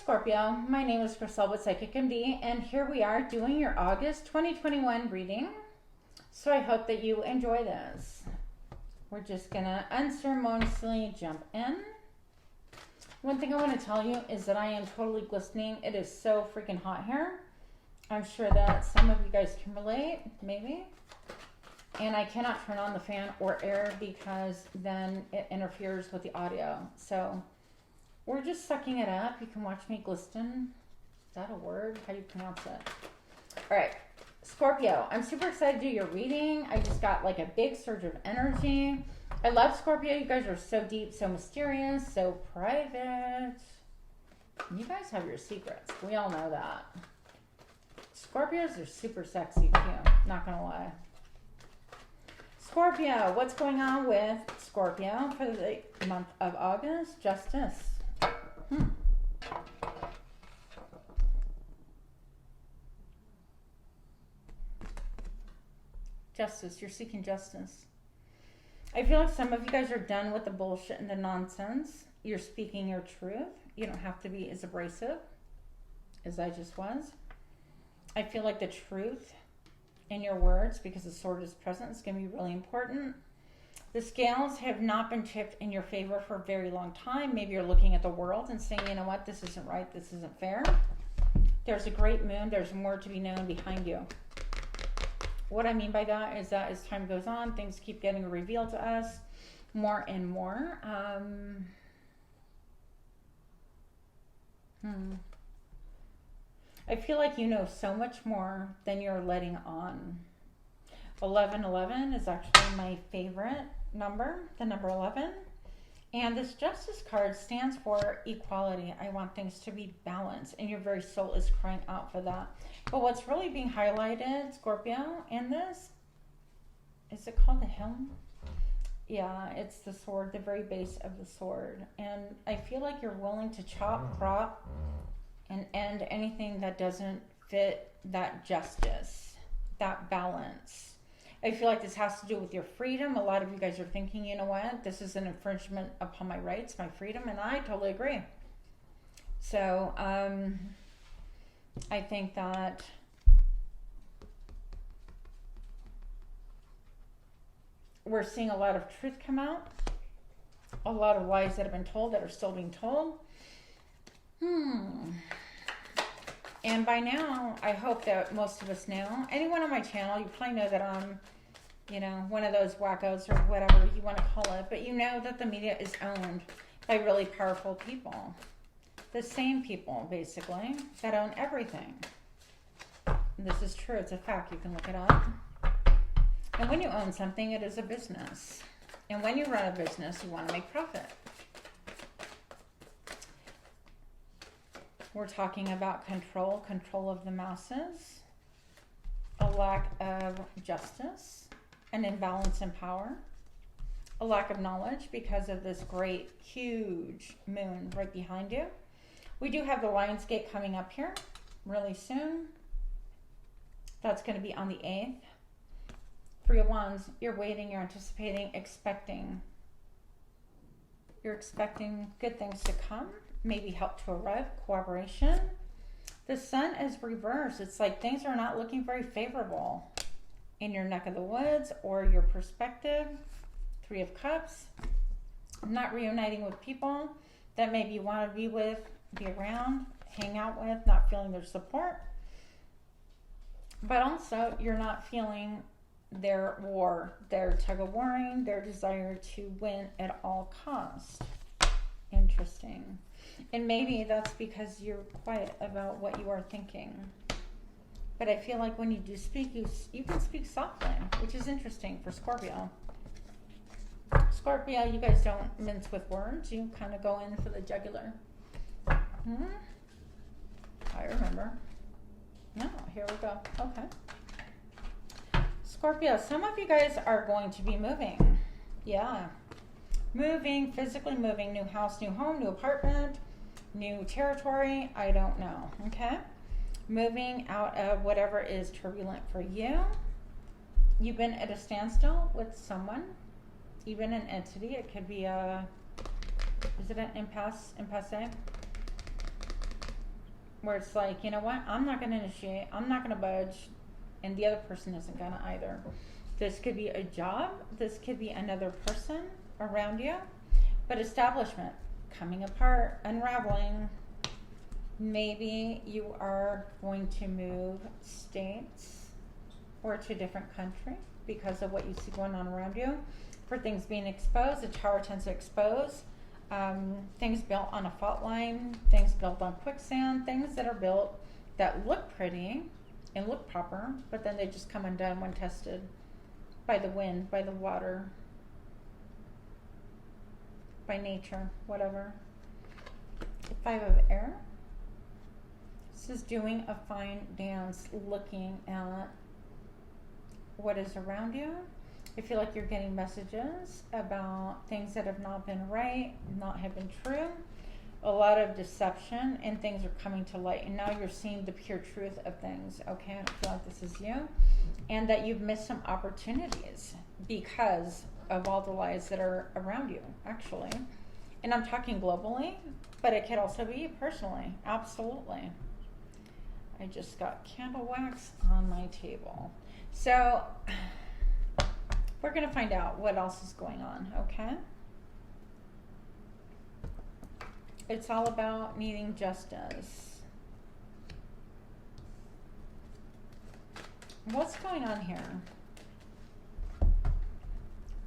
Scorpio, my name is Crystal with Psychic MD, and here we are doing your August 2021 reading. So I hope that you enjoy this. We're just gonna unceremoniously jump in. One thing I want to tell you is that I am totally glistening. It is so freaking hot here. I'm sure that some of you guys can relate, maybe. And I cannot turn on the fan or air because then it interferes with the audio. So we're just sucking it up. You can watch me glisten. Is that a word? How do you pronounce it? All right, Scorpio, I'm super excited to do your reading. I just got like a big surge of energy. I love Scorpio. You guys are so deep, so mysterious, so private. You guys have your secrets. We all know that. Scorpios are super sexy too, not gonna lie. Scorpio, what's going on with Scorpio for the month of August? Justice. Justice, you're seeking justice. I feel like some of you guys are done with the bullshit and the nonsense. You're speaking your truth. You don't have to be as abrasive as I just was. I feel like the truth in your words, because the sword is present, is going to be really important. The scales have not been tipped in your favor for a very long time. Maybe you're looking at the world and saying, you know what, this isn't right, this isn't fair. There's a great moon, there's more to be known behind you. What I mean by that is that as time goes on, things keep getting revealed to us more and more. I feel like you know so much more than you're letting on. 1111 is actually my favorite number, the number 11. And this Justice card stands for equality. I want things to be balanced, and your very soul is crying out for that. But what's really being highlighted, Scorpio, in this, is it called the helm? Yeah, it's the sword, the very base of the sword. And I feel like you're willing to chop, crop, and end anything that doesn't fit that justice, that balance. I feel like this has to do with your freedom. A lot of you guys are thinking, you know what, this is an infringement upon my rights, my freedom, and I totally agree. So I think that we're seeing a lot of truth come out, a lot of lies that have been told that are still being told. And by now, I hope that most of us know. Anyone on my channel, you probably know that I'm, you know, one of those wackos or whatever you want to call it. But you know that the media is owned by really powerful people. The same people, basically, that own everything. And this is true. It's a fact. You can look it up. And when you own something, it is a business. And when you run a business, you want to make profit. We're talking about control of the masses, a lack of justice, an imbalance in power, a lack of knowledge because of this great, huge moon right behind you. We do have the Lion's Gate coming up here really soon. That's going to be on the 8th. 3 of Wands, you're waiting, you're anticipating, expecting. You're expecting good things to come. Maybe help to arrive, cooperation. The Sun is reversed. It's like things are not looking very favorable in your neck of the woods or your perspective. 3 of Cups. Not reuniting with people that maybe you want to be with, be around, hang out with, not feeling their support. But also, you're not feeling their war, their tug-of-warring, their desire to win at all costs. Interesting. And maybe that's because you're quiet about what you are thinking. But I feel like when you do speak, you can speak softly, which is interesting for Scorpio. Scorpio, you guys don't mince with words. You kind of go in for the jugular. I remember. No, here we go. Okay. Scorpio, some of you guys are going to be moving. Yeah. Moving, physically moving, new house, new home, new apartment, new territory, I don't know, okay? Moving out of whatever is turbulent for you. You've been at a standstill with someone, even an entity. It could be a, is it an impasse? where it's like, you know what, I'm not going to initiate, I'm not going to budge, and the other person isn't going to either. This could be a job, this could be another person around you, but establishment, coming apart, unraveling. Maybe you are going to move states or to a different country because of what you see going on around you. For things being exposed, the Tower tends to expose things built on a fault line, things built on quicksand, things that are built that look pretty and look proper, but then they just come undone when tested by the wind, by the water, by nature, whatever. The Five of Air. This is doing a fine dance, looking at what is around you. I feel like you're getting messages about things that have not been right, not have been true. A lot of deception, and things are coming to light. And now you're seeing the pure truth of things. Okay, I feel like this is you. And that you've missed some opportunities because of all the lies that are around you, actually. And I'm talking globally, but it could also be personally. Absolutely. I just got candle wax on my table. So we're going to find out what else is going on, okay? It's all about needing justice. What's going on here?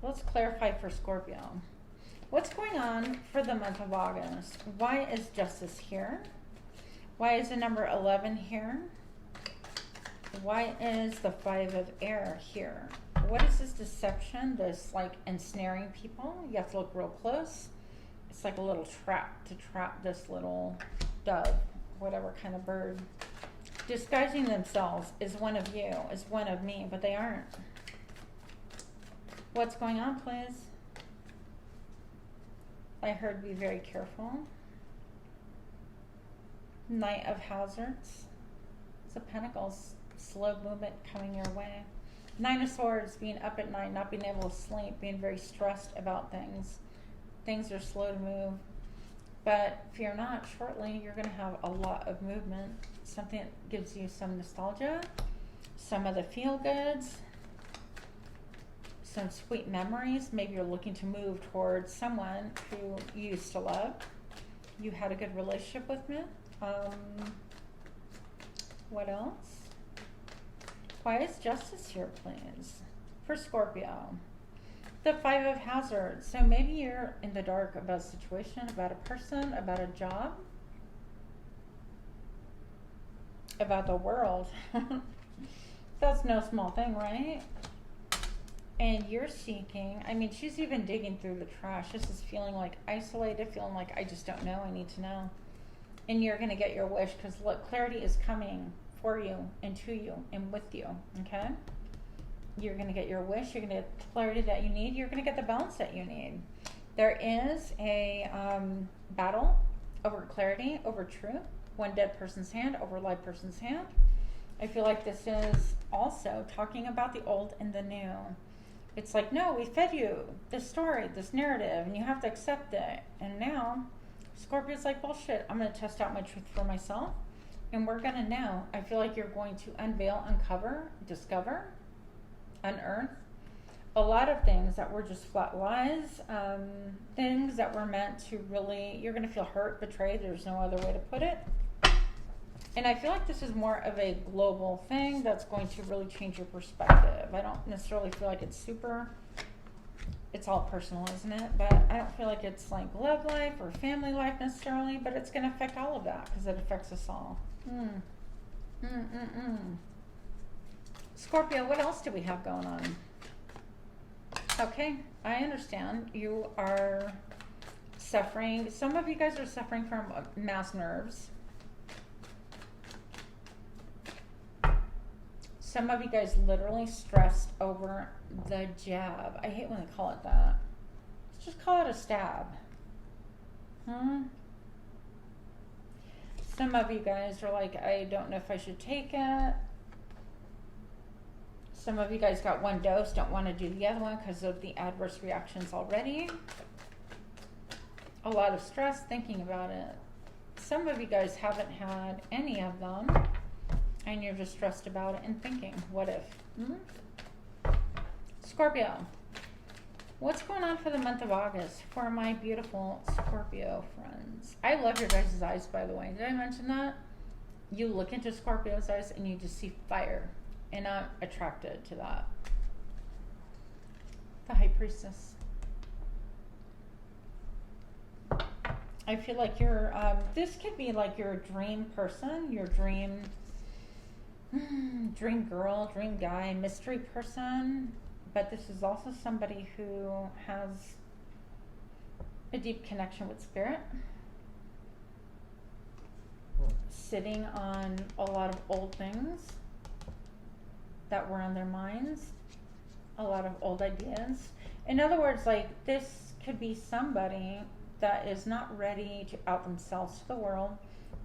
Let's clarify for Scorpio. What's going on for the month of August? Why is justice here? Why is the number 11 here? Why is the Five of Air here? What is this deception, this like ensnaring people? You have to look real close. It's like a little trap to trap this little dove, whatever kind of bird. Disguising themselves is one of you, is one of me, but they aren't. What's going on, please? I heard be very careful. Knight of Hazards. It's a Pentacles, slow movement coming your way. Nine of Swords, being up at night, not being able to sleep, being very stressed about things. Things are slow to move. But fear not, shortly you're going to have a lot of movement. Something that gives you some nostalgia, some of the feel-goods, some sweet memories. Maybe you're looking to move towards someone who you used to love. You had a good relationship with me. What else? Why is justice here, please? For Scorpio. The Five of Hazards. So maybe you're in the dark about a situation, about a person, about a job, about the world. That's no small thing, right? And you're seeking, I mean, she's even digging through the trash. This is feeling like isolated, feeling like I just don't know, I need to know. And you're going to get your wish because look, clarity is coming for you and to you and with you, okay? You're going to get your wish. You're going to get the clarity that you need. You're going to get the balance that you need. There is a battle over clarity, over truth. One dead person's hand over a live person's hand. I feel like this is also talking about the old and the new. It's like, no, we fed you this story, this narrative, and you have to accept it. And now Scorpio's like, bullshit, I'm going to test out my truth for myself. And we're going to know. I feel like you're going to unveil, uncover, discover, unearth a lot of things that were just flat lies, things that were meant to really, you're going to feel hurt, betrayed. There's no other way to put it. And I feel like this is more of a global thing that's going to really change your perspective. I don't necessarily feel like it's super, it's all personal, isn't it? But I don't feel like it's like love life or family life necessarily, but it's going to affect all of that because it affects us all. Scorpio, what else do we have going on? Okay, I understand. You are suffering. Some of you guys are suffering from mass nerves. Some of you guys literally stressed over the jab. I hate when they call it that. Let's just call it a stab. Some of you guys are like, I don't know if I should take it. Some of you guys got one dose, don't want to do the other one because of the adverse reactions already. A lot of stress thinking about it. some of you guys haven't had any of them, and you're just stressed about it and thinking, what if? Scorpio, what's going on for the month of August for my beautiful Scorpio friends? I love your guys' eyes, by the way. Did I mention that? You look into Scorpio's eyes and you just see fire, and I'm attracted to that. The High Priestess. I feel like you're, this could be like your dream person, your dream girl, dream guy, mystery person. But this is also somebody who has a deep connection with spirit, sitting on a lot of old things that were on their minds, a lot of old ideas. In other words, like, this could be somebody that is not ready to out themselves to the world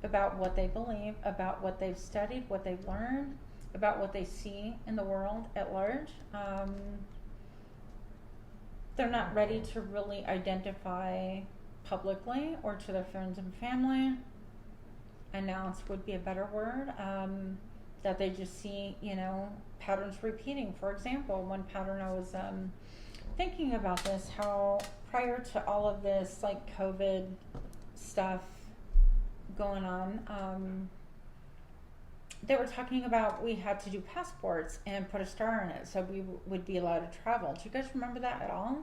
about what they believe, about what they've studied, what they've learned, about what they see in the world at large. They're not ready to really identify publicly or to their friends and family. Announce would be a better word. That they just see, you know, patterns repeating. For example, one pattern I was thinking about this, how prior to all of this, like, COVID stuff going on, they were talking about we had to do passports and put a star in it so we would be allowed to travel. Do you guys remember that at all?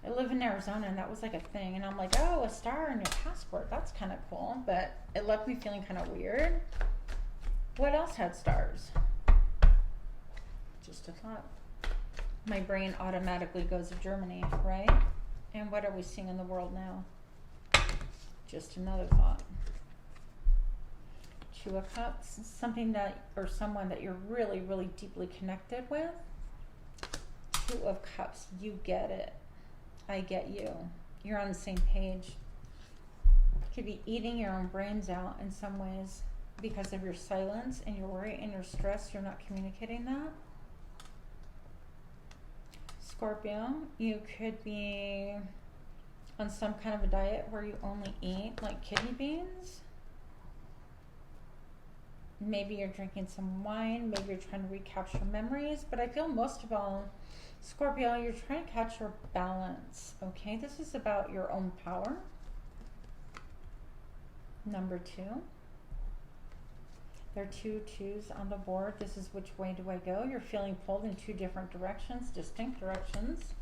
I live in Arizona, and that was like a thing, and I'm like, oh, a star in your passport, that's kind of cool, but it left me feeling kind of weird. What else had stars? Just a thought. My brain automatically goes to Germany, right? And what are we seeing in the world now? Just another thought. Two of Cups, something that, or someone that you're really, really deeply connected with. Two of Cups, you get it. I get you. You're on the same page. Could be eating your own brains out in some ways because of your silence and your worry and your stress. You're not communicating that. Scorpio, you could be on some kind of a diet where you only eat like kidney beans. Maybe you're drinking some wine. Maybe you're trying to recapture memories. But I feel most of all, Scorpio, you're trying to catch your balance. Okay, this is about your own power. Number 2. There are 2 twos on the board. This is which way do I go? You're feeling pulled in 2 different directions, distinct directions.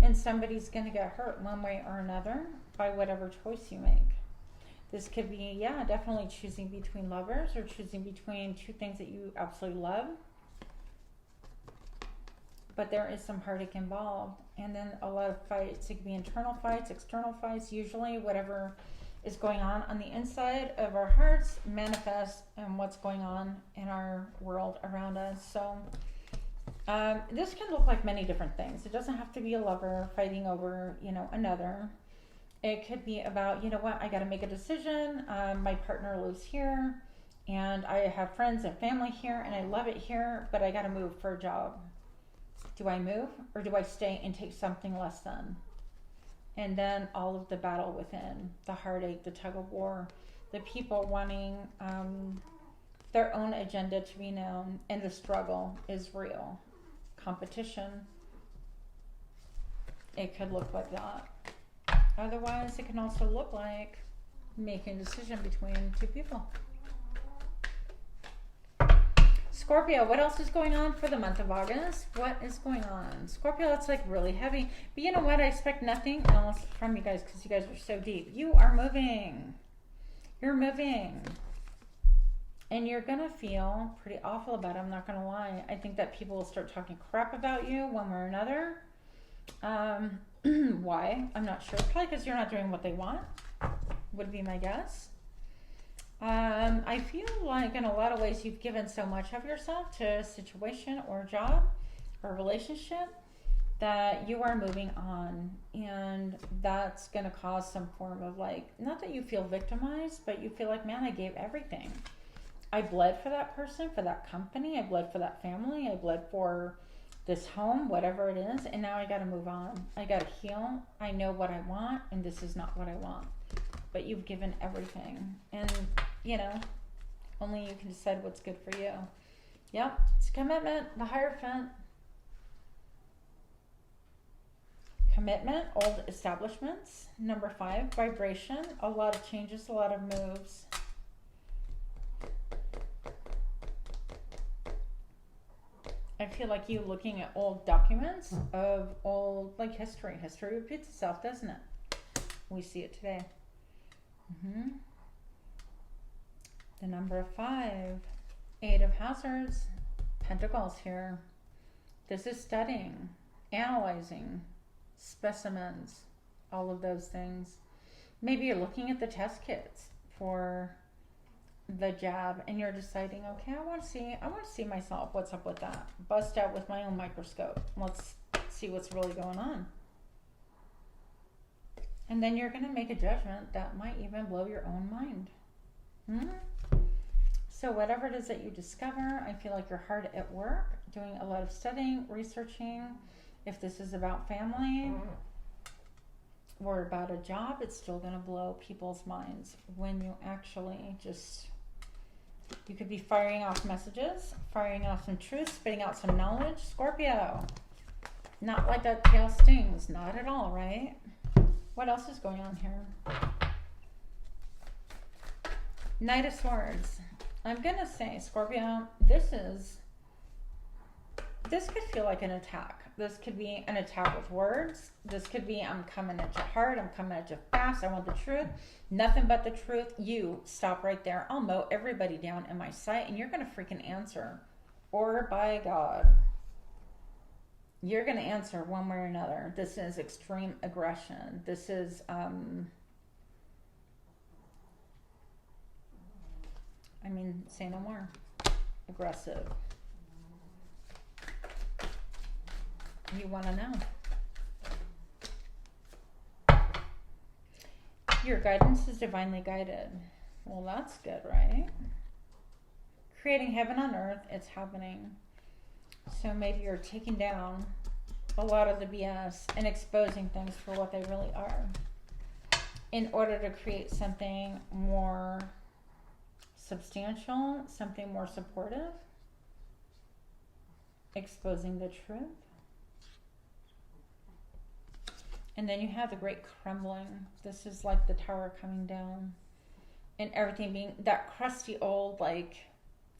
And somebody's going to get hurt one way or another by whatever choice you make. This could be, yeah, definitely choosing between lovers or choosing between 2 things that you absolutely love. But there is some heartache involved. And then a lot of fights. It could be internal fights, external fights. Usually whatever is going on the inside of our hearts manifests in what's going on in our world around us. So this can look like many different things. It doesn't have to be a lover fighting over, you know, another. It could be about, you know what, I got to make a decision. My partner lives here, and I have friends and family here, and I love it here, but I got to move for a job. Do I move, or do I stay and take something less than? And then all of the battle within, the heartache, the tug of war, the people wanting their own agenda to be known, and the struggle is real. Competition, it could look like that. Otherwise, it can also look like making a decision between 2 people. Scorpio, what else is going on for the month of August? What is going on? Scorpio, that's like really heavy. But you know what? I expect nothing else from you guys because you guys are so deep. You are moving. You're moving. And you're going to feel pretty awful about it. I'm not going to lie. I think that people will start talking crap about you one way or another. Why? I'm not sure. Probably because you're not doing what they want, would be my guess. I feel like in a lot of ways you've given so much of yourself to a situation or a job or a relationship that you are moving on, and that's going to cause some form of, like, not that you feel victimized, but you feel like, man, I gave everything. I bled for that person, for that company, I bled for that family, I bled for this home, whatever it is, and now I got to move on. I got to heal. I know what I want, and this is not what I want. but you've given everything. And, you know, only you can decide what's good for you. Yep, it's commitment, the Hierophant. Commitment, old establishments. Number 5, vibration, a lot of changes, a lot of moves. I feel like you looking at old documents of old, like history. History repeats itself, doesn't it? We see it today. The number 5, 8 of Hazards, Pentacles here. This is studying, analyzing, specimens, all of those things. Maybe you're looking at the test kits for the jab and you're deciding, okay, I want to see myself. What's up with that? Bust out with my own microscope. Let's see what's really going on. And then you're going to make a judgment that might even blow your own mind. So whatever it is that you discover, I feel like you're hard at work, doing a lot of studying, researching. If this is about family or about a job, it's still going to blow people's minds when you actually just, you could be firing off messages, firing off some truth, spitting out some knowledge. Scorpio, not like that tail stings, not at all, right? What else is going on here? Knight of Swords. I'm going to say, Scorpio, this could feel like an attack. This could be an attack with words. This could be, I'm coming at you hard. I'm coming at you fast. I want the truth. Nothing but the truth. You stop right there. I'll mow everybody down in my sight and you're going to freaking answer. Or by God, you're going to answer one way or another. This is extreme aggression. This is, say no more. Aggressive. You want to know. Your guidance is divinely guided. Well, that's good, right? Creating heaven on earth, it's happening. So maybe you're taking down a lot of the BS and exposing things for what they really are in order to create something more substantial, something more supportive, exposing the truth. And then you have the great crumbling. This is like the tower coming down and everything being that crusty old, like,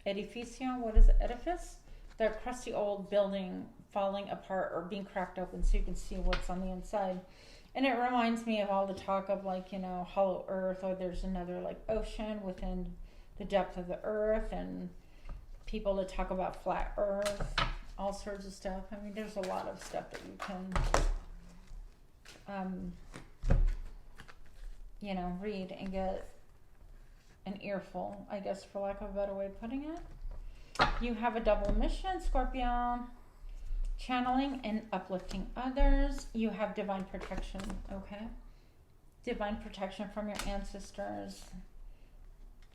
edificio, what is it, edifice? That crusty old building falling apart or being cracked open so you can see what's on the inside. And it reminds me of all the talk of, like, you know, hollow earth, or there's another, like, ocean within the depth of the earth, and people that talk about flat earth, all sorts of stuff. I mean, there's a lot of stuff that you can you know, read and get an earful, I guess, for lack of a better way of putting it. You have a double mission, Scorpio. Channeling and uplifting others. You have divine protection, okay? Divine protection from your ancestors.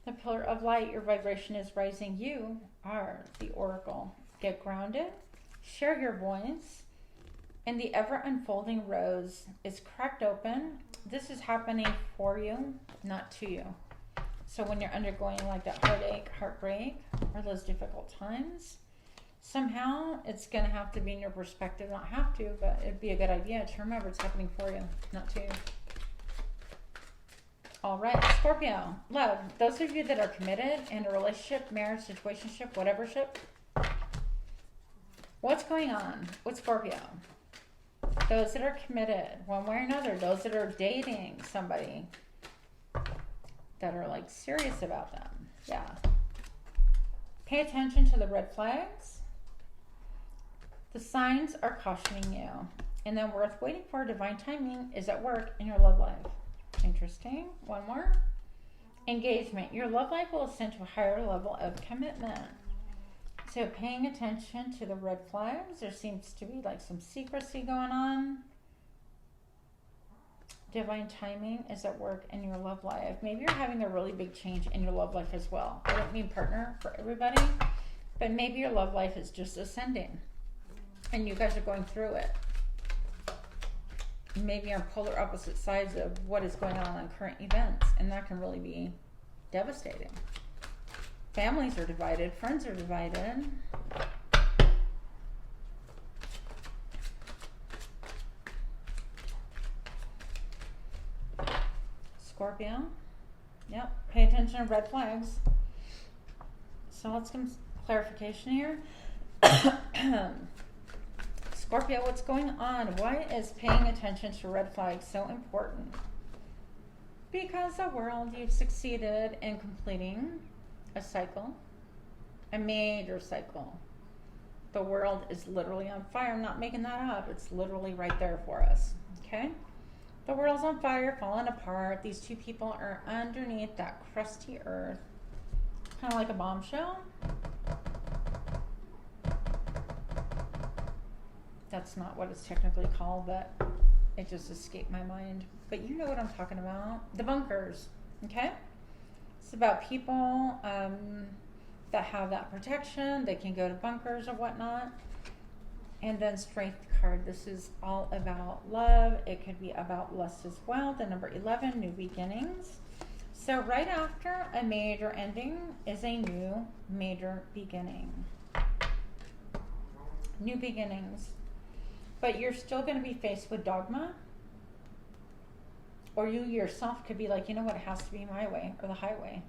The pillar of light, your vibration is rising. You are the oracle. Get grounded. Share your voice. And the ever-unfolding rose is cracked open. This is happening for you, not to you. So when you're undergoing like that heartache, heartbreak, or those difficult times, somehow it's going to have to be in your perspective. Not have to, but it'd be a good idea to remember it's happening for you, not to you. All right, Scorpio, love. Those of you that are committed in a relationship, marriage, situationship, whatever ship, what's going on with Scorpio? Those that are committed, one way or another, those that are dating somebody that are like serious about them. Yeah. Pay attention to the red flags. The signs are cautioning you. And then worth waiting for, divine timing is at work in your love life. Interesting. One more. Engagement. Your love life will ascend to a higher level of commitment. So paying attention to the red flags. There seems to be like some secrecy going on. Divine timing is at work in your love life. Maybe you're having a really big change in your love life as well. I don't mean partner for everybody, but maybe your love life is just ascending and you guys are going through it. maybe on polar opposite sides of what is going on current events, and that can really be devastating. Families are divided, friends are divided. Scorpio, yep, pay attention to red flags. So let's get some clarification here. Scorpio, what's going on? Why is paying attention to red flags so important? Because the world, you've succeeded in completing a cycle, a major cycle. The world is literally on fire. I'm not making that up. It's literally right there for us, okay? The world's on fire, falling apart. These two people are underneath that crusty earth, kind of like a bombshell. That's not what it's technically called, but it just escaped my mind. But you know what I'm talking about. The bunkers, okay? It's about people that have that protection. They can go to bunkers or whatnot. And then Strength card. This is all about love. It could be about lust as well. The number 11, new beginnings. So right after a major ending is a new major beginning. New beginnings. But you're still going to be faced with dogma. Or you yourself could be like, you know what, it has to be my way or the highway.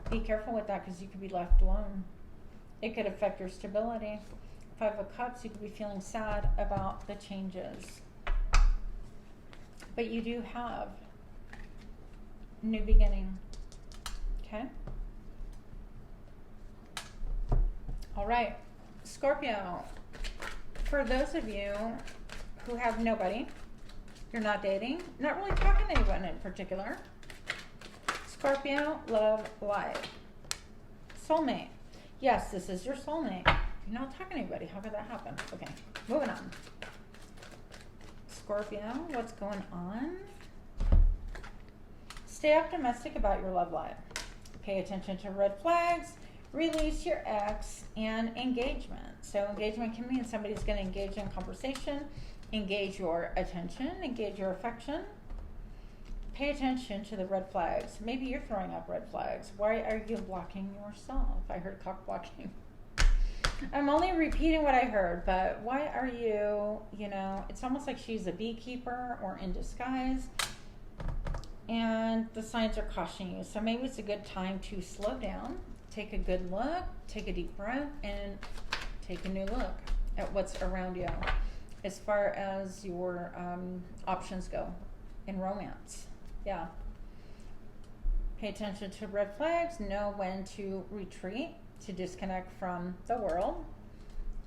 Be careful with that because you could be left alone. It could affect your stability. 5 of Cups, you could be feeling sad about the changes. But you do have new beginning. Okay? All right. Scorpio, for those of you who have nobody, you're not dating, not really talking to anyone in particular. Scorpio, love, life. Soulmate. Yes, this is your soulmate. You're not talking to anybody. How could that happen? Okay, moving on. Scorpio, what's going on? Stay optimistic about your love life. Pay attention to red flags. Release your ex and engagement. So engagement can mean somebody's going to engage in conversation, engage your attention, engage your affection. Pay attention to the red flags. Maybe you're throwing up red flags. Why are you blocking yourself? I heard cock blocking. I'm only repeating what I heard, but why are you, it's almost like she's a beekeeper or in disguise, and the signs are cautioning you. So maybe it's a good time to slow down, take a good look, take a deep breath, and take a new look at what's around you as far as your options go in romance. Yeah. Pay attention to red flags, know when to retreat, to disconnect from the world,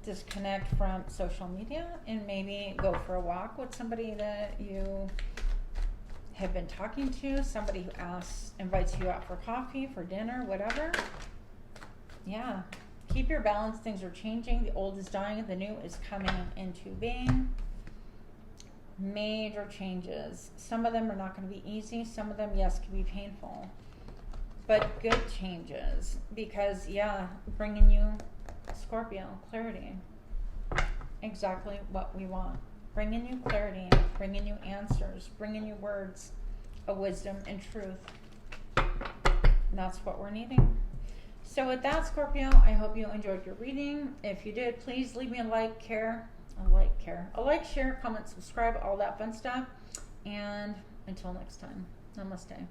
disconnect from social media, and maybe go for a walk with somebody that you have been talking to, somebody who invites you out for coffee, for dinner, whatever. Yeah. Keep your balance. Things are changing. The old is dying. The new is coming into being. Major changes. Some of them are not going to be easy. Some of them, yes, can be painful. But good changes, because bringing you, Scorpio, clarity. Exactly what we want. Bringing you clarity, bringing you answers, bringing you words of wisdom and truth. And that's what we're needing. So with that, Scorpio, I hope you enjoyed your reading. If you did, please leave me a like, share, comment, subscribe, all that fun stuff. And until next time, namaste.